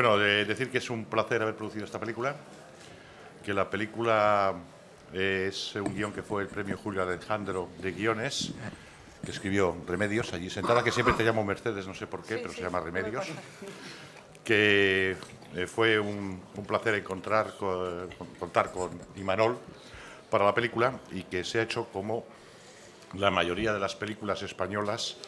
Bueno, decir que es un placer haber producido esta película, que la película es un guión que fue el premio Julio Alejandro de guiones, que escribió Remedios, allí sentada, que siempre te llamo Mercedes, no sé por qué, pero se llama Remedios, que fue un placer contar con Imanol para la película y que se ha hecho como la mayoría de las películas españolas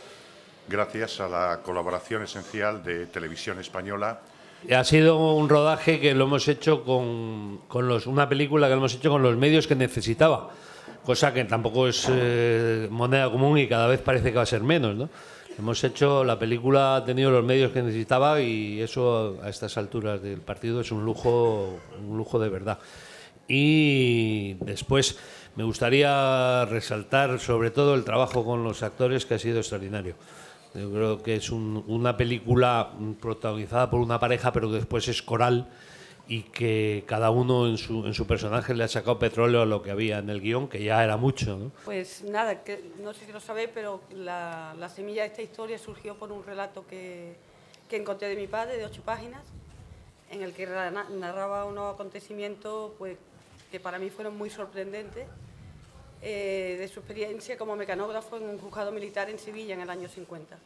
gracias a la colaboración esencial de Televisión Española. Ha sido un rodaje que lo hemos hecho una película que lo hemos hecho con los medios que necesitaba, cosa que tampoco es moneda común y cada vez parece que va a ser menos, ¿no? Hemos hecho, la película ha tenido los medios que necesitaba y eso a estas alturas del partido es un lujo de verdad. Y después me gustaría resaltar sobre todo el trabajo con los actores, que ha sido extraordinario. Yo creo que es una película protagonizada por una pareja, pero que después es coral y que cada uno en su personaje le ha sacado petróleo a lo que había en el guión, que ya era mucho, ¿no? Pues nada, que, no sé si lo sabéis, pero la semilla de esta historia surgió por un relato que encontré de mi padre, de 8 páginas, en el que narraba unos acontecimientos pues, que para mí fueron muy sorprendentes, de su experiencia como mecanógrafo en un juzgado militar en Sevilla en el año 50.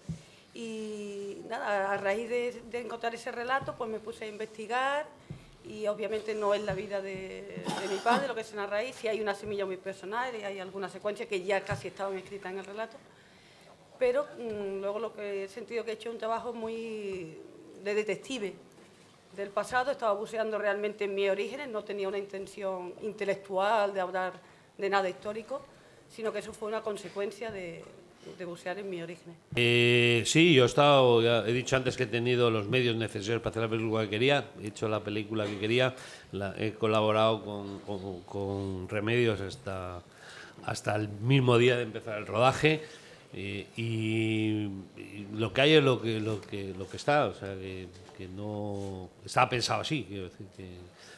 Y nada, a raíz de encontrar ese relato, pues me puse a investigar y obviamente no es la vida de mi padre lo que se narra ahí, sí hay una semilla muy personal y hay algunas secuencias que ya casi estaban escritas en el relato, pero luego lo que he sentido que he hecho un trabajo muy de detective del pasado, estaba buceando realmente en mis orígenes, no tenía una intención intelectual de hablar de nada histórico, sino que eso fue una consecuencia de bucear en mis orígenes. Sí, yo he dicho antes que he tenido los medios necesarios para hacer la película que quería, he hecho la película que quería, he colaborado con Remedios hasta el mismo día de empezar el rodaje, y lo que hay es lo que está, o sea, que no estaba pensado así, quiero decir, que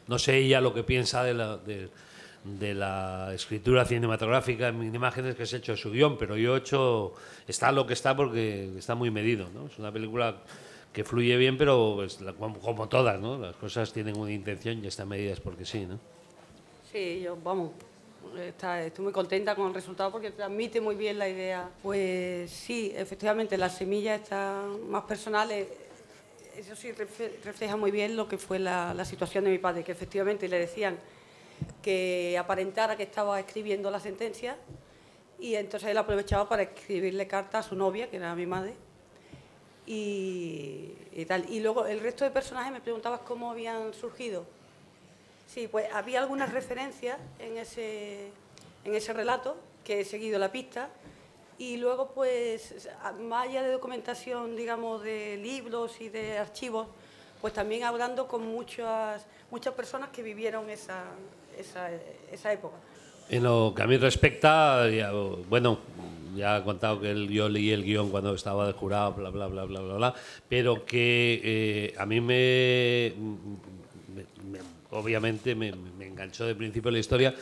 no sé ella lo que piensa de la escritura cinematográfica en imágenes que se ha hecho su guión, pero yo he hecho, está lo que está porque está muy medido, ¿no? Es una película que fluye bien, pero pues, como todas, ¿no? Las cosas tienen una intención y están medidas porque sí, ¿no? Sí, estoy muy contenta con el resultado porque transmite muy bien la idea. Pues sí, efectivamente, las semillas están más personales. Eso sí refleja muy bien lo que fue la situación de mi padre, que efectivamente le decían que aparentara que estaba escribiendo la sentencia y entonces él aprovechaba para escribirle cartas a su novia, que era mi madre, y tal. Y luego el resto de personajes me preguntabas cómo habían surgido. Sí, pues había algunas referencias en ese relato que he seguido la pista y luego pues más allá de documentación, digamos, de libros y de archivos, pues también hablando con muchas personas que vivieron esa época. En lo que a mí respecta, bueno, ya he contado que yo leí el guión cuando estaba de jurado, bla, bla, bla, bla, bla, bla, pero que a mí obviamente me enganchó de principio la historia,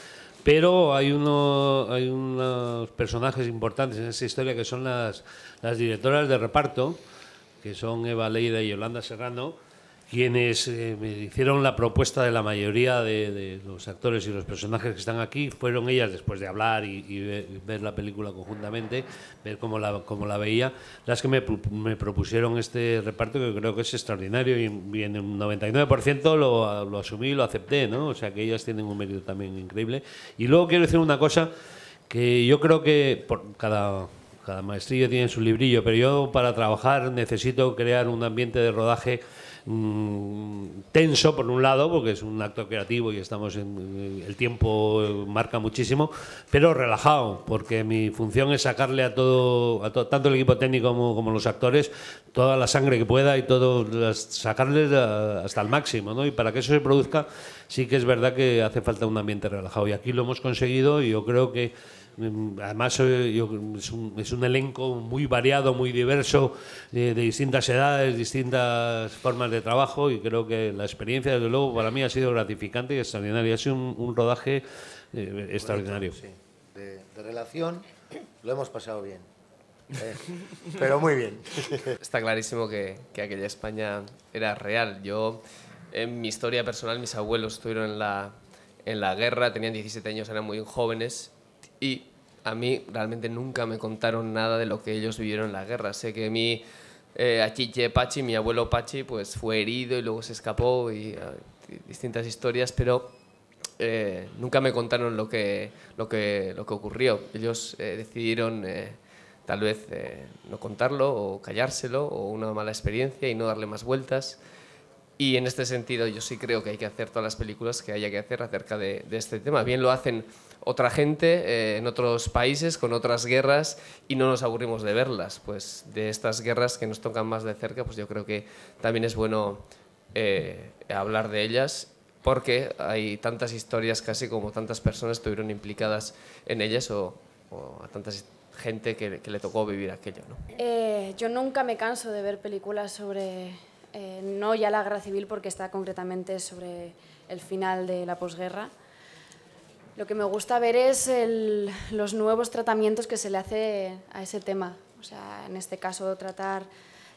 pero hay unos personajes importantes en esa historia que son las directoras de reparto, que son Eva Leida y Yolanda Serrano, quienes me hicieron la propuesta de la mayoría de los actores y los personajes que están aquí. Fueron ellas, después de hablar y ver la película conjuntamente, ver cómo la veía, las que me propusieron este reparto, que creo que es extraordinario, y en un 99% lo asumí y lo acepté, ¿no? O sea que ellas tienen un mérito también increíble. Y luego quiero decir una cosa, que yo creo que cada maestrillo tiene su librillo, pero yo para trabajar necesito crear un ambiente de rodaje tenso, por un lado, porque es un acto creativo y el tiempo marca muchísimo, pero relajado, porque mi función es sacarle a todo tanto el equipo técnico como los actores, toda la sangre que pueda y sacarles hasta el máximo, ¿no? Y para que eso se produzca, sí que es verdad que hace falta un ambiente relajado, y aquí lo hemos conseguido, y yo creo que además es un elenco muy variado, muy diverso, de distintas edades, distintas formas de trabajo, y creo que la experiencia, desde luego, para mí ha sido gratificante y extraordinaria. Ha sido un rodaje extraordinario. Sí. De relación lo hemos pasado bien. Pero muy bien. Está clarísimo que aquella España era real. Yo, en mi historia personal, mis abuelos estuvieron en la guerra, tenían 17 años, eran muy jóvenes y a mí realmente nunca me contaron nada de lo que ellos vivieron en la guerra. Sé que Achiche Pachi, mi abuelo Pachi, pues fue herido y luego se escapó y distintas historias, pero nunca me contaron lo que ocurrió. Ellos decidieron tal vez no contarlo o callárselo o una mala experiencia y no darle más vueltas. Y en este sentido yo sí creo que hay que hacer todas las películas que haya que hacer acerca de este tema. Bien lo hacen otra gente en otros países con otras guerras y no nos aburrimos de verlas. Pues de estas guerras que nos tocan más de cerca, pues yo creo que también es bueno hablar de ellas porque hay tantas historias casi como tantas personas estuvieron implicadas en ellas o a tanta gente que le tocó vivir aquello, ¿no? Yo nunca me canso de ver películas sobre... no ya la guerra civil porque está concretamente sobre el final de la posguerra. Lo que me gusta ver es los nuevos tratamientos que se le hace a ese tema. O sea, en este caso tratar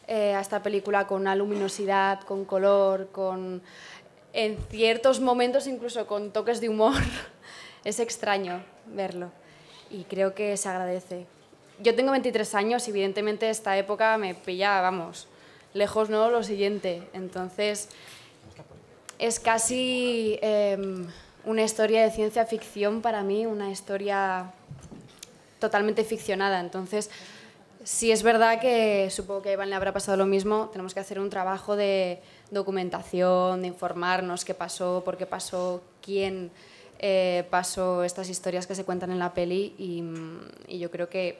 a esta película con una luminosidad, con color, en ciertos momentos incluso con toques de humor. Es extraño verlo y creo que se agradece. Yo tengo 23 años y evidentemente esta época me pilla, vamos, lejos, ¿no? Lo siguiente. Entonces, es casi una historia de ciencia ficción para mí, una historia totalmente ficcionada. Entonces, sí es verdad que supongo que a Iván le habrá pasado lo mismo. Tenemos que hacer un trabajo de documentación, de informarnos qué pasó, por qué pasó, quién pasó, estas historias que se cuentan en la peli. Y yo creo que,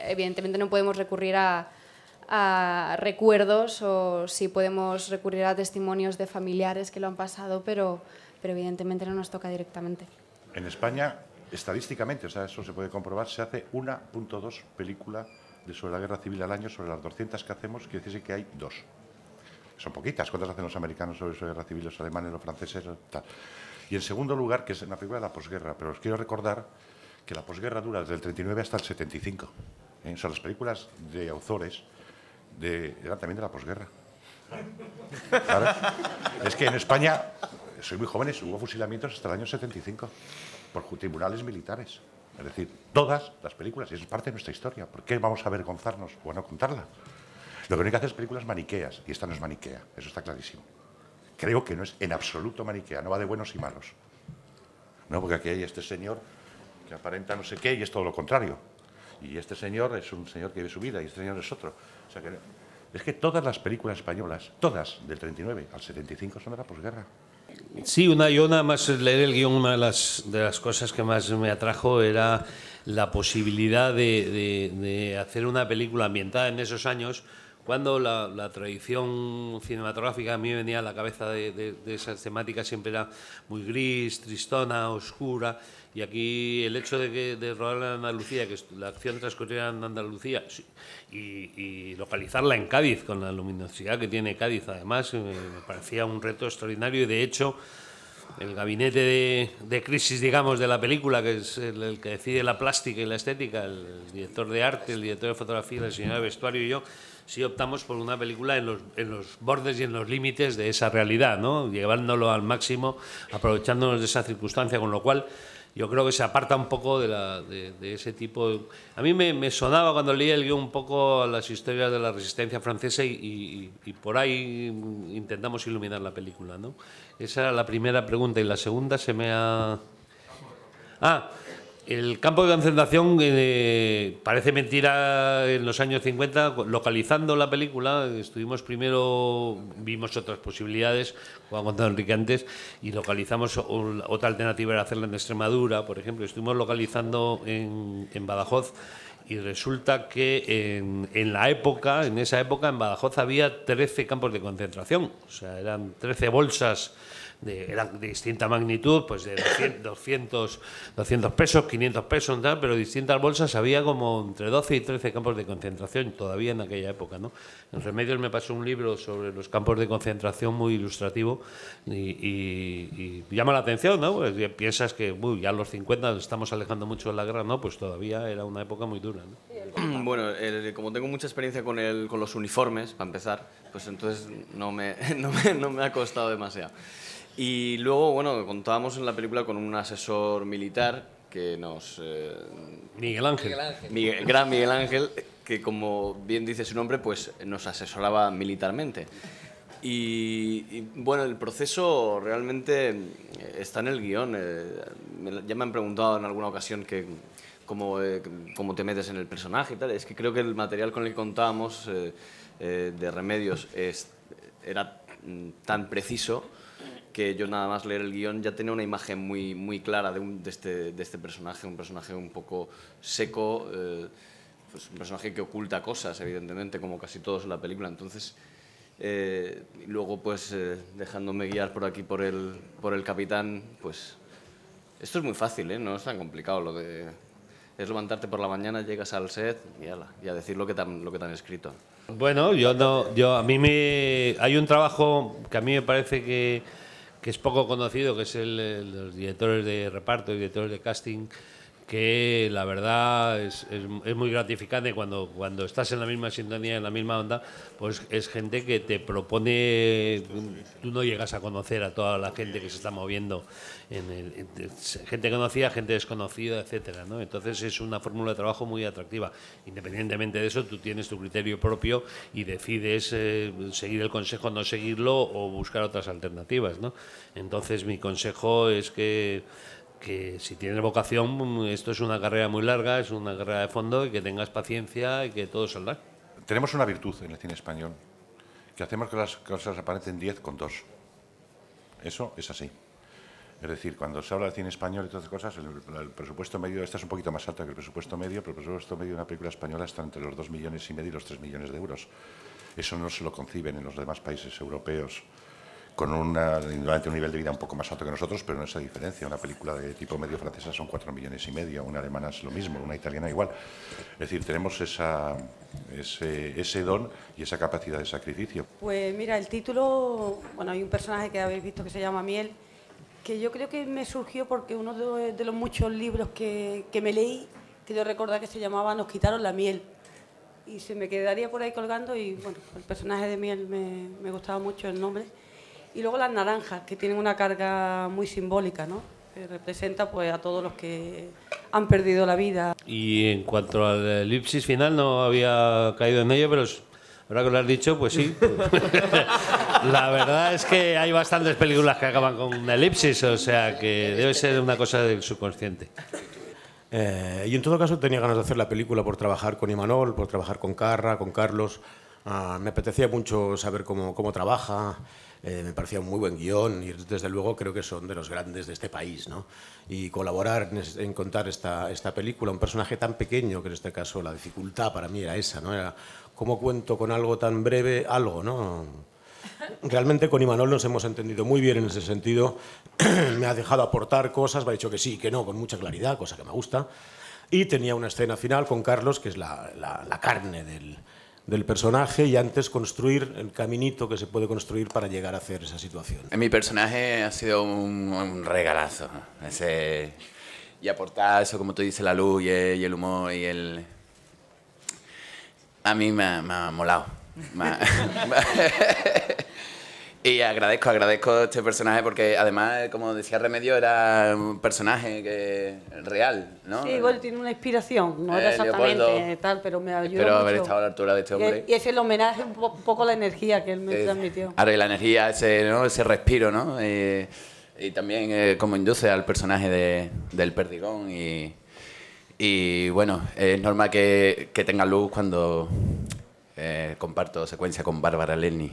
evidentemente, no podemos recurrir a recuerdos o sí podemos recurrir a testimonios de familiares que lo han pasado, pero evidentemente no nos toca directamente. En España, estadísticamente, o sea, eso se puede comprobar, se hace 1.2 películas sobre la guerra civil al año, sobre las 200 que hacemos, quiere decir que hay 2. Son poquitas. ¿Cuántas hacen los americanos sobre la guerra civil, los alemanes, los franceses, tal? Y en segundo lugar, que es una película de la posguerra, pero os quiero recordar que la posguerra dura desde el 39 hasta el 75. O sea, las películas de autores eran también de la posguerra. ¿Vale? Es que en España, soy muy jóvenes, hubo fusilamientos hasta el año 75 por tribunales militares. Es decir, todas las películas, y eso es parte de nuestra historia. ¿Por qué vamos a avergonzarnos o a no contarla? Lo que no hay que hacer es películas maniqueas, y esta no es maniquea, eso está clarísimo. Creo que no es en absoluto maniquea, no va de buenos y malos. No, porque aquí hay este señor que aparenta no sé qué y es todo lo contrario. Y este señor es un señor que vive su vida y este señor es otro. O sea que es que todas las películas españolas, todas, del 39 al 75, son de la posguerra. Sí, yo nada más leer el guión, una de las cosas que más me atrajo era la posibilidad de hacer una película ambientada en esos años, cuando la tradición cinematográfica a mí me venía a la cabeza de esas temáticas, siempre era muy gris, tristona, oscura, y aquí el hecho de rodar en Andalucía, que la acción transcurriera en Andalucía y localizarla en Cádiz, con la luminosidad que tiene Cádiz, además, me parecía un reto extraordinario y de hecho el gabinete de crisis, digamos, de la película, que es el que decide la plástica y la estética, el director de arte, el director de fotografía, el diseñador de vestuario y yo, sí optamos por una película en los bordes y en los límites de esa realidad, ¿no? Llevándolo al máximo, aprovechándonos de esa circunstancia, con lo cual yo creo que se aparta un poco de ese tipo. A mí me sonaba cuando leía el guión un poco las historias de la resistencia francesa y por ahí intentamos iluminar la película, ¿no? Esa era la primera pregunta y la segunda se me ha... El campo de concentración, parece mentira, en los años 50, localizando la película, vimos otras posibilidades, como ha contado Enrique antes, y localizamos otra alternativa, era hacerla en Extremadura, por ejemplo. Estuvimos localizando en Badajoz y resulta que en esa época en Badajoz había 13 campos de concentración, o sea, eran 13 bolsas. Eran de distinta magnitud, pues de 200 pesos, 500 pesos, tal, pero distintas bolsas. Había como entre 12 y 13 campos de concentración todavía en aquella época, ¿no? En Remedios me pasó un libro sobre los campos de concentración muy ilustrativo y llama la atención, ¿no? Pues piensas que ya a los 50 nos estamos alejando mucho de la guerra, ¿no? Pues todavía era una época muy dura, ¿no? Sí, el Bueno, como tengo mucha experiencia con los uniformes, para empezar, pues entonces no me ha costado demasiado. Y luego, bueno, contábamos en la película con un asesor militar que nos... Miguel Ángel. Gran Miguel Ángel, que como bien dice su nombre, pues nos asesoraba militarmente. Y bueno, el proceso realmente está en el guión. Ya me han preguntado en alguna ocasión que cómo te metes en el personaje y tal. Es que creo que el material con el que contábamos de Remedios era tan preciso que yo nada más leer el guión ya tenía una imagen muy clara de este personaje, un personaje un poco seco, pues un personaje que oculta cosas, evidentemente, como casi todos en la película. Entonces, luego, pues, dejándome guiar por aquí por el capitán, pues, esto es muy fácil, ¿eh? No es tan complicado. Es levantarte por la mañana, llegas al set y a decir lo que te han escrito. Bueno, hay un trabajo que a mí me parece que es poco conocido, que es los directores de reparto y directores de casting, que la verdad es muy gratificante cuando estás en la misma sintonía, en la misma onda, pues es gente que te propone. Tú no llegas a conocer a toda la gente que se está moviendo, gente conocida, gente desconocida, etcétera, ¿no? Entonces es una fórmula de trabajo muy atractiva. Independientemente de eso, tú tienes tu criterio propio y decides seguir el consejo, no seguirlo o buscar otras alternativas, ¿no? Entonces mi consejo es que si tienes vocación, esto es una carrera muy larga, es una carrera de fondo, y que tengas paciencia y que todo saldrá. Tenemos una virtud en el cine español, que hacemos que las cosas aparecen 10 con 2. Eso es así. Es decir, cuando se habla de cine español y todas esas cosas, el presupuesto medio, esta es un poquito más alta que el presupuesto medio, pero el presupuesto medio de una película española está entre los 2,5 millones y los 3 millones de euros. Eso no se lo conciben en los demás países europeos, con indudablemente un nivel de vida un poco más alto que nosotros, pero no esa diferencia. Una película de tipo medio francesa son 4,5 millones, una alemana es lo mismo, una italiana igual. Es decir, tenemos ese don y esa capacidad de sacrificio. Pues mira, el título, bueno, hay un personaje que habéis visto que se llama Miel, que yo creo que me surgió porque uno de los muchos libros que me leí, que yo recordaba que se llamaba Nos quitaron la miel, y se me quedaría por ahí colgando, y bueno, el personaje de Miel me gustaba mucho el nombre. Y luego las naranjas, que tienen una carga muy simbólica, ¿no? Que representa pues a todos los que han perdido la vida. Y en cuanto al elipsis final, no había caído en ello, pero ahora que lo has dicho, pues sí. La verdad es que hay bastantes películas que acaban con una elipsis, o sea que debe ser una cosa del subconsciente. Y en todo caso tenía ganas de hacer la película por trabajar con Imanol, por trabajar con Carra, con Carlos. Me apetecía mucho saber cómo trabaja. Me parecía un muy buen guión y desde luego creo que son de los grandes de este país, ¿no? Y colaborar en contar esta película, un personaje tan pequeño, que en este caso la dificultad para mí era esa, ¿no? Era cómo cuento con algo tan breve, algo, ¿no? Realmente con Imanol nos hemos entendido muy bien en ese sentido. Me ha dejado aportar cosas, me ha dicho que sí, que no, con mucha claridad, cosa que me gusta. Y tenía una escena final con Carlos, que es la carne del personaje, y antes construir el caminito que se puede construir para llegar a hacer esa situación. Mi personaje ha sido un regalazo. Y aportar eso, como tú dices, la luz y el humor y a mí me ha molado. Y agradezco este personaje porque además, como decía Remedio, era un personaje real, ¿no? Sí, bueno, tiene una inspiración, no era exactamente Leopoldo, tal, pero me ayudó espero mucho. haber estado a la altura de este hombre. Y es el homenaje, un poco la energía que él me transmitió. Ahora, y la energía, ese respiro, ¿no? Y también como induce al personaje del Perdigón. Y bueno, es normal que tenga luz cuando comparto secuencia con Bárbara Lenny.